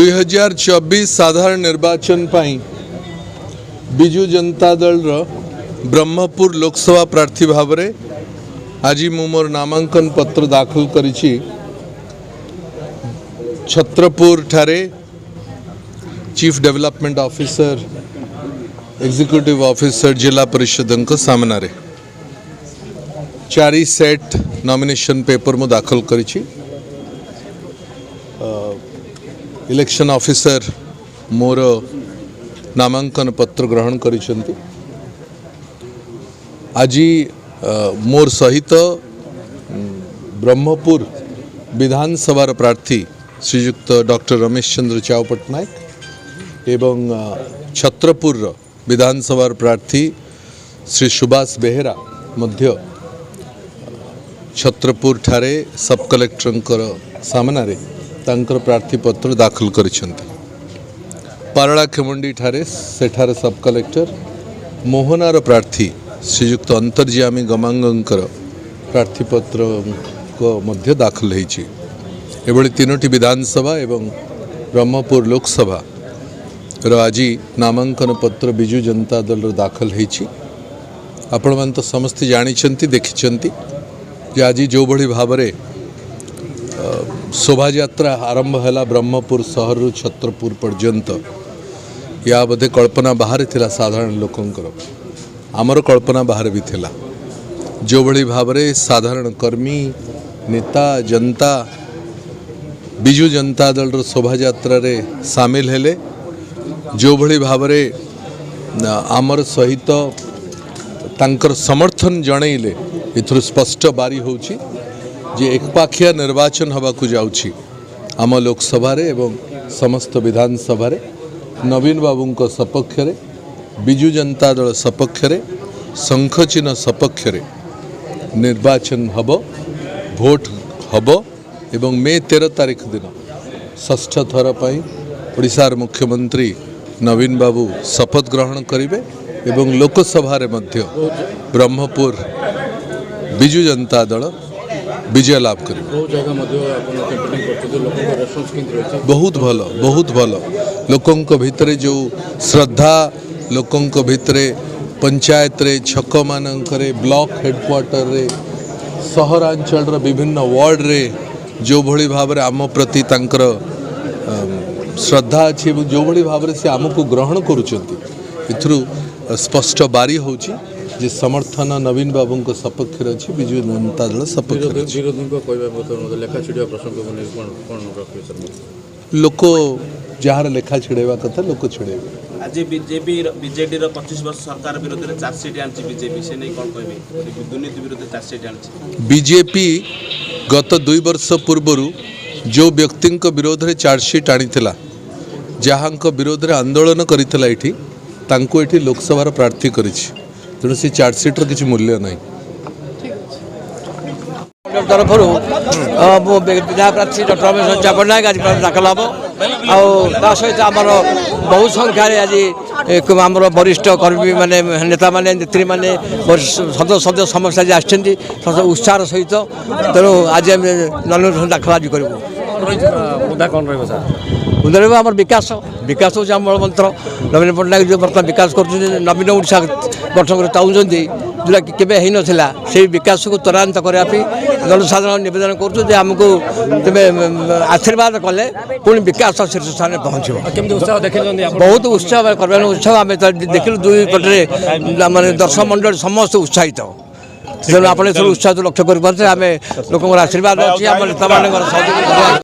2024 साधारण निर्वाचन पाई बिजु जनता दल ब्रह्मपुर लोकसभा प्रार्थी भाव में आज मु मोर नामांकन पत्र दाखल करिछि। छत्रपुर ठारे chief development officer executive officer zilla parishad सामना रे 4 सेट नॉमिनेशन पेपर मु दाखल करिछि। इलेक्शन ऑफिसर मोर नामांकन पत्र ग्रहण करिसेंती। आज मोर सहित ब्रह्मपुर विधानसभा प्रार्थी श्रीयुक्त डॉक्टर रमेश चंद्र चाव पट्टनायक एवं छत्रपुर विधानसभा प्रार्थी श्री सुभाष बेहेरा मध्य छत्रपुर ठारे सब कलेक्टर सामना रे तांकर प्रार्थी पत्र दाखल करिसेंती। पारला खेमुंडी ठारे सेठार सब कलेक्टर मोहनार प्रार्थी श्रीयुक्त अंतर्यामी गमांगंकर प्रार्थी पत्र को मध्य दाखल होईछि। एभली तीनोटी विधानसभा एवं ब्रह्मपुर लोकसभा रो आज नामांकन पत्र बिजु जनता दल दाखल होईछि। आपण मान तो समस्त जानिछंती देखिछंती जे आज जो भली भाबरे शोभा यात्रा आरंभ है ब्रह्मपुर सहर रु छत्रपुर पर्यंत या बोधे कल्पना बाहर थिला। साधारण लोकंकर आमर कल्पना बाहर भी थिला। जो भली भाबरे साधारण कर्मी नेता जनता बिजु जनता दल रो शोभा यात्रा रे शामिल हेले, जो भली भाबरे आमर सहित तांकर समर्थन जणैले एथुर स्पष्ट बारी होउछि जे एकपाखिया निर्वाचन हवाकू जाउछि। आम लोकसभा रे एवं समस्त विधानसभा रे नवीन बाबू सपक्ष रे बिजु जनता दल सपक्ष रे शंखचिन्ह सपक्ष रे निर्वाचन हब, भोट हब एवं मे 13 तारीख दिन षष्ठ थर पई ओडिशार मुख्यमंत्री नवीन बाबू शपथ ग्रहण करिवे एवं लोकसभा रे मध्य ब्रह्मपुर बिजु जनता दल विजय लाभ कर। बहुत भल लोकों भितर जो श्रद्धा लोकों भितर पंचायत रे छक मानकरे ब्लॉक हेडक्वार्टर रे सहरांचल विभिन्न वार्ड रे जो भली भाव रे आम प्रति तांकर श्रद्धा अच्छी जो भली भाव से आमको ग्रहण करुचंती एथुरु स्पष्ट बारी होची जे समर्थन नवीन बाबू को सपक्ष अच्छी बिजु जनता दल सपक्ष लोक जार लेखा छिड़ेवा कथा लोक छिड़े। आज बीजेडी 25 वर्ष सरकार विरोध में चार्जसीट आनी बीजेपी से नहीं कौन कहे दुर्नीति विरोध चार्जसीट आनी बीजेपी गत 2 वर्ष पूर्व जो व्यक्ति विरोध में चार्जसीट आनी जहाँ विरोध में आंदोलन करथिला एठी तांको एठी लोकसभा प्रार्थी करिछि। तेणु से चार्जसीट किसी मूल्य नहीं। तरफ विधायक प्रार्थी डॉक्टर रमेश चंद्र चाव पट्टनायक आज दाखल हम सहित आम बहु संख्यार आज आम वरिष्ठ कर्मी माने नेता माने नेत्री माने सदस्य समस्त आज आछंती उत्साह सहित। तेणु आज आम नॉमिनेशन दाखल आज करूँ। मुद्दा कौन रही सर? मुद्दा रहा विकास विकास हूँ मूल मंत्र। नवीन पट्टनायक जो बर्तमान विकास कर नवीन ओडिशा गठन कर चाहते जोटा कि केबे हो नाला से विकास को त्वरान्वित करने जनसाधारण निवेदन करमको तेज आशीर्वाद कले पुणी विकास शीर्ष स्थान में पहुँच। बहुत उत्साह कर उत्साह आम देखिलु दुई पटे माने दर्शक मंडल समस्त उत्साहित। तेणु आप उत्साह लक्ष्य कर लोक आशीर्वाद अच्छी आम नेता मान।